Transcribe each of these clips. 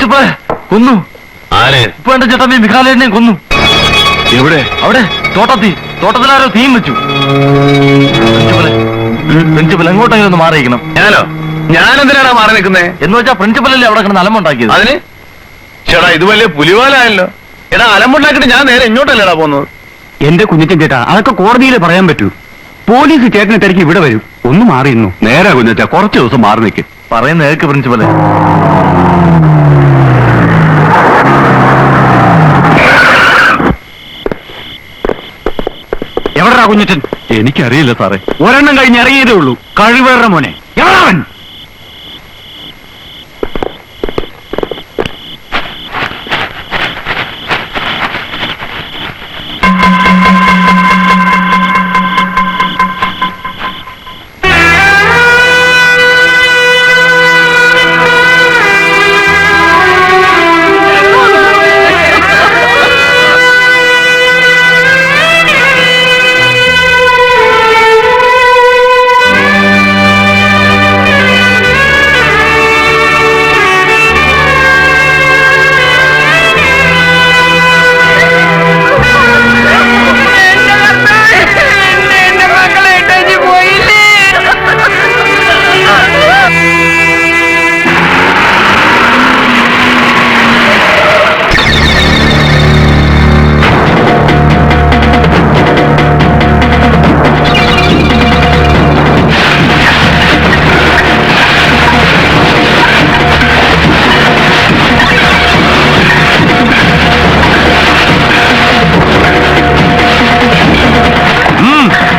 Principal കൊന്നു. ആരെ? ഇപ്പൊ എന്റെ ചേട്ടൻ മിഖാലേനെ കൊന്നു. എവിടെ? അവിടെ തോട്ടത്തിലാരോ തീം വെച്ചു. പ്രിൻസിപ്പൽ എങ്ങോട്ടെങ്കിലും ഒന്ന് മാറിയിരിക്കണം. ഞാനെന്തിനാണ് മാറി നിൽക്കുന്നേ? എന്ന് വെച്ചാ പ്രിൻസിപ്പലല്ലേ അവിടെ കിടന്ന് അലമ്പുണ്ടാക്കിയത്. അതിന് ചേട്ടാ ഇത് വലിയ പുലിവാലായല്ലോ. എടാ അലമ്പുണ്ടാക്കിട്ട് ഞാൻ നേരെ ഇങ്ങോട്ടല്ലേടാ പോകുന്നത്. എന്റെ കുഞ്ഞച്ചൻ ചേട്ടാ, അതൊക്കെ കോടതിയിൽ പറയാൻ പറ്റൂ. പോലീസ് ചേട്ടനെ തിരക്കി ഇവിടെ വരും. ഒന്ന് മാറിയിരുന്നു. നേരെ കുഞ്ഞച്ചാ, കുറച്ച് ദിവസം മാറി നിൽക്കും. പറയുന്ന കേൾക്ക് പ്രിൻസിപ്പലെ. എവിടെടാ കുഞ്ഞച്ചൻ? എനിക്കറിയില്ല സാറേ. ഒരെണ്ണം കഴിഞ്ഞ് ഇറങ്ങിയതേ ഉള്ളൂ. കഴിവേറെ മോനെ. എവിടാവൻ?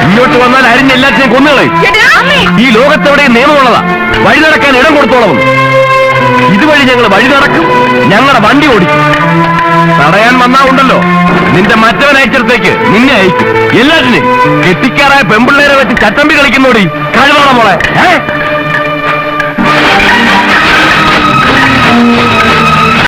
ഇങ്ങോട്ട് വന്നാൽ അരിഞ്ഞെല്ലാത്തിനെയും കൊന്നുകളയും. ഈ ലോകത്തെവിടെ നിയമമുള്ളതാ. വഴി നടക്കാൻ ഇടം കൊടുത്തോളവും. ഇതുവഴി ഞങ്ങൾ വഴി നടക്കും, ഞങ്ങളുടെ വണ്ടി ഓടിക്കും. തടയാൻ വന്നാ ഉണ്ടല്ലോ, നിന്റെ മറ്റവൻ അയച്ചിടത്തേക്ക് നിന്നെ അയക്കും. എല്ലാത്തിനെയും കെട്ടിക്കാറായ പെമ്പിള്ളേരെ വെച്ച് ചട്ടമ്പി കളിക്കുന്നോടി കഴിവാണ മോളെ.